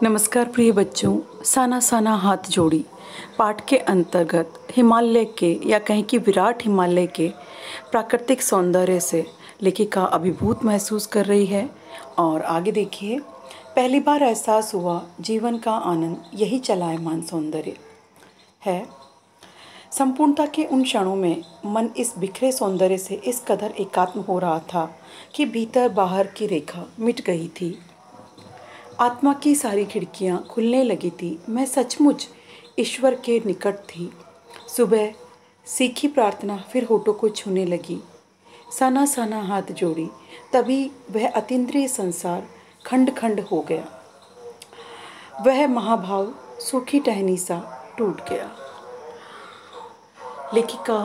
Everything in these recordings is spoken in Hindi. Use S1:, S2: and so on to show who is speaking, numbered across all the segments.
S1: नमस्कार प्रिय बच्चों, साना साना हाथ जोड़ी पाठ के अंतर्गत हिमालय के या कहें कि विराट हिमालय के प्राकृतिक सौंदर्य से लेखिका अभिभूत महसूस कर रही है। और आगे देखिए, पहली बार एहसास हुआ जीवन का आनंद यही चलायमान सौंदर्य है। संपूर्णता के उन क्षणों में मन इस बिखरे सौंदर्य से इस कदर एकात्म हो रहा था कि भीतर बाहर की रेखा मिट गई थी। आत्मा की सारी खिड़कियां खुलने लगी थी। मैं सचमुच ईश्वर के निकट थी। सुबह सीखी प्रार्थना फिर होठों को छूने लगी। साना साना हाथ जोड़ी, तभी वह अतीन्द्रिय संसार खंड खंड हो गया। वह महाभाव सूखी टहनी सा टूट गया। लेखिका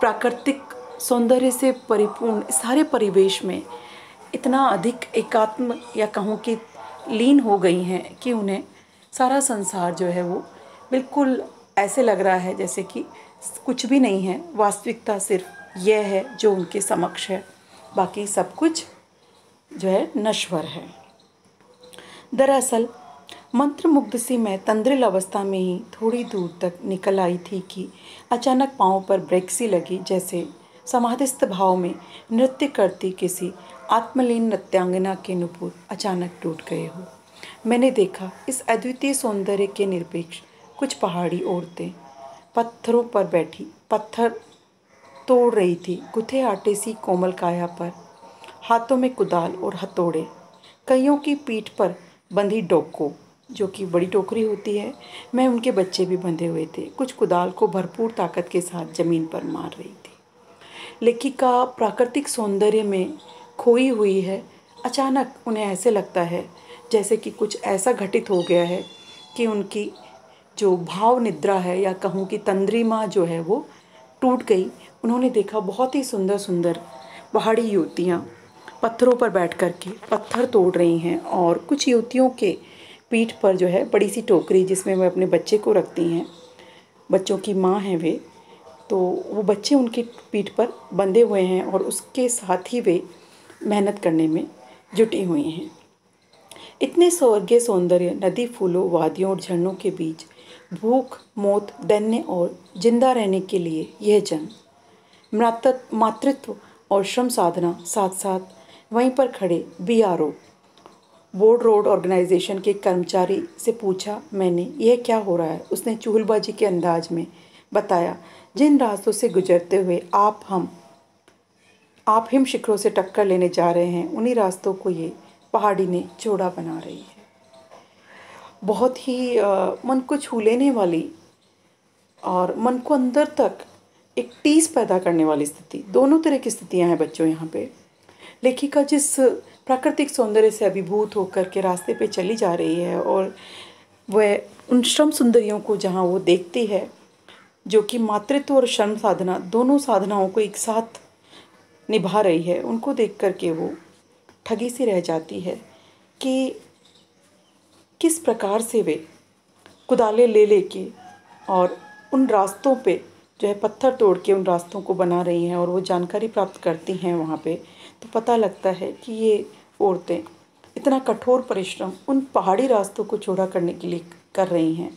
S1: प्राकृतिक सौंदर्य से परिपूर्ण सारे परिवेश में इतना अधिक एकात्म या कहूँ कि लीन हो गई हैं कि उन्हें सारा संसार जो है वो बिल्कुल ऐसे लग रहा है जैसे कि कुछ भी नहीं है। वास्तविकता सिर्फ यह है जो उनके समक्ष है, बाकी सब कुछ जो है नश्वर है। दरअसल मंत्रमुग्ध सी मैं तंद्रिल अवस्था में ही थोड़ी दूर तक निकल आई थी कि अचानक पाँव पर ब्रेक सी लगी, जैसे समाधिस्थ भाव में नृत्य करती किसी आत्मलीन नृत्यांगना के नुपुर अचानक टूट गए हो। मैंने देखा इस अद्वितीय सौंदर्य के निरपेक्ष कुछ पहाड़ी औरतें पत्थरों पर बैठी पत्थर तोड़ रही थी। गुथे आटे सी कोमल काया पर हाथों में कुदाल और हथौड़े, कईयों की पीठ पर बंधी डोको जो कि बड़ी टोकरी होती है, मैं उनके बच्चे भी बंधे हुए थे। कुछ कुदाल को भरपूर ताकत के साथ जमीन पर मार रही थी। लेखिका प्राकृतिक सौंदर्य में खोई हुई है। अचानक उन्हें ऐसे लगता है जैसे कि कुछ ऐसा घटित हो गया है कि उनकी जो भाव निद्रा है या कहूँ कि तंद्रिमा जो है वो टूट गई। उन्होंने देखा बहुत ही सुंदर सुंदर पहाड़ी युवतियाँ पत्थरों पर बैठ कर के पत्थर तोड़ रही हैं, और कुछ युवतियों के पीठ पर जो है बड़ी सी टोकरी जिसमें वे अपने बच्चे को रखती हैं, बच्चों की माँ हैं वे, तो वो बच्चे उनकी पीठ पर बंधे हुए हैं और उसके साथ ही वे मेहनत करने में जुटी हुई हैं। इतने स्वर्गीय सौंदर्य, नदी, फूलों, वादियों और झरनों के बीच भूख, मौत, दैन्य और जिंदा रहने के लिए यह जन्म, मातृत्व और श्रम साधना साथ साथ वहीं पर खड़े BRO बोर्ड रोड ऑर्गेनाइजेशन के कर्मचारी से पूछा मैंने, यह क्या हो रहा है। उसने चुगलबाजी के अंदाज में बताया, जिन रास्तों से गुजरते हुए आप हिम शिखरों से टक्कर लेने जा रहे हैं, उन्हीं रास्तों को ये पहाड़ी ने चौड़ा बना रही है। बहुत ही मन को छू लेने वाली और मन को अंदर तक एक टीस पैदा करने वाली स्थिति, दोनों तरह की स्थितियां हैं बच्चों यहाँ पे। लेखिका जिस प्राकृतिक सौंदर्य से अभिभूत होकर के रास्ते पे चली जा रही है और वह उन श्रम सुंदरियों को जहाँ वो देखती है जो कि मातृत्व और श्रम साधना दोनों साधनाओं को एक साथ निभा रही है, उनको देख कर के वो ठगी सी रह जाती है कि किस प्रकार से वे कुदाले ले लेके और उन रास्तों पे जो है पत्थर तोड़ के उन रास्तों को बना रही हैं। और वो जानकारी प्राप्त करती हैं वहाँ पे, तो पता लगता है कि ये औरतें इतना कठोर परिश्रम उन पहाड़ी रास्तों को चौड़ा करने के लिए कर रही हैं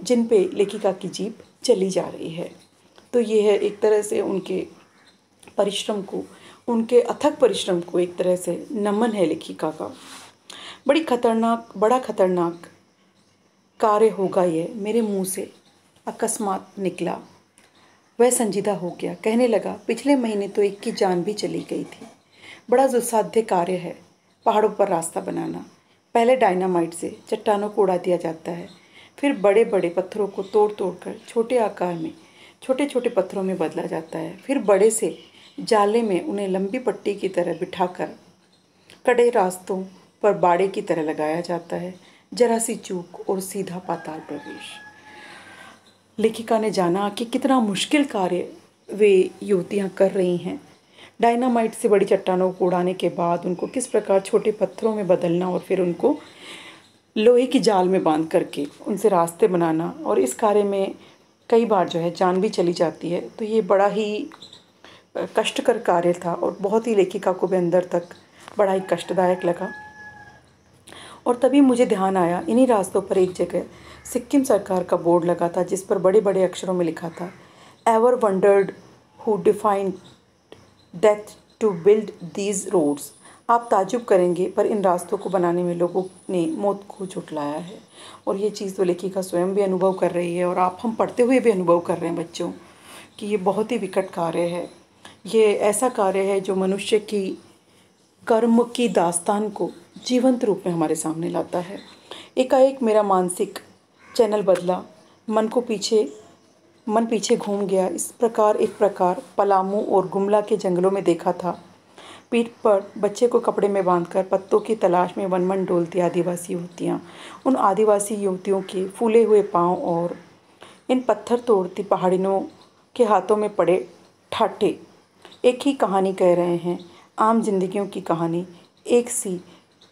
S1: जिन पे लेखिका की जीभ चली जा रही है। तो ये है एक तरह से उनके परिश्रम को, उनके अथक परिश्रम को एक तरह से नमन है लेखिका का। बड़ा खतरनाक कार्य होगा ये, मेरे मुंह से अकस्मात निकला। वह संजीदा हो गया, कहने लगा, पिछले महीने तो एक की जान भी चली गई थी। बड़ा दुस्साध्य कार्य है पहाड़ों पर रास्ता बनाना। पहले डायनामाइट से चट्टानों को उड़ा दिया जाता है, फिर बड़े बड़े पत्थरों को तोड़ तोड़ कर छोटे आकार में छोटे छोटे पत्थरों में बदला जाता है, फिर बड़े से जाले में उन्हें लंबी पट्टी की तरह बिठाकर कड़े रास्तों पर बाड़े की तरह लगाया जाता है। जरा सी चूक और सीधा पाताल प्रवेश। लेखिका ने जाना कि कितना मुश्किल कार्य वे युवतियां कर रही हैं। डायनामाइट से बड़ी चट्टानों को उड़ाने के बाद उनको किस प्रकार छोटे पत्थरों में बदलना और फिर उनको लोहे की जाल में बांध करके उनसे रास्ते बनाना, और इस कार्य में कई बार जो है जान भी चली जाती है। तो ये बड़ा ही कष्टकर कार्य था और बहुत ही लेखिका को भी अंदर तक बड़ा ही कष्टदायक लगा। और तभी मुझे ध्यान आया, इन्हीं रास्तों पर एक जगह सिक्किम सरकार का बोर्ड लगा था जिस पर बड़े बड़े अक्षरों में लिखा था, ever wondered who defied death to build these roads. आप ताजुब करेंगे, पर इन रास्तों को बनाने में लोगों ने मौत को झुठलाया है। और ये चीज़ तो लेखिका स्वयं भी अनुभव कर रही है, और आप हम पढ़ते हुए भी अनुभव कर रहे हैं बच्चों, कि ये बहुत ही विकट कार्य है। ये ऐसा कार्य है जो मनुष्य की कर्म की दास्तान को जीवंत रूप में हमारे सामने लाता है। एकाएक मेरा मानसिक चैनल बदला, मन पीछे घूम गया। इस प्रकार एक प्रकार पलामू और गुमला के जंगलों में देखा था। पीठ पर बच्चे को कपड़े में बांधकर पत्तों की तलाश में वन वन डोलती आदिवासी युवतियाँ, उन आदिवासी युवतियों के फूले हुए पाँव और इन पत्थर तोड़ती पहाड़ियों के हाथों में पड़े ठाठे एक ही कहानी कह रहे हैं, आम जिंदगियों की कहानी, एक सी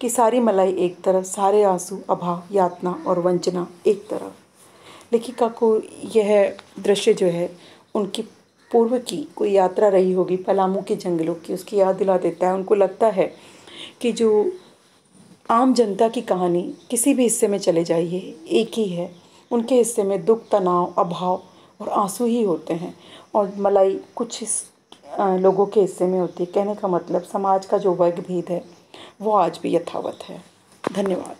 S1: कि सारी मलाई एक तरफ, सारे आंसू, अभाव, यातना और वंचना एक तरफ। लेखिका को यह दृश्य जो है उनकी पूर्व की कोई यात्रा रही होगी पलामू के जंगलों की, उसकी याद दिला देता है। उनको लगता है कि जो आम जनता की कहानी किसी भी हिस्से में चले जाइए एक ही है, उनके हिस्से में दुख, तनाव, अभाव और आंसू ही होते हैं, और मलाई कुछ लोगों के हिस्से में होती है। कहने का मतलब समाज का जो वर्ग भेद है वो आज भी यथावत है। धन्यवाद।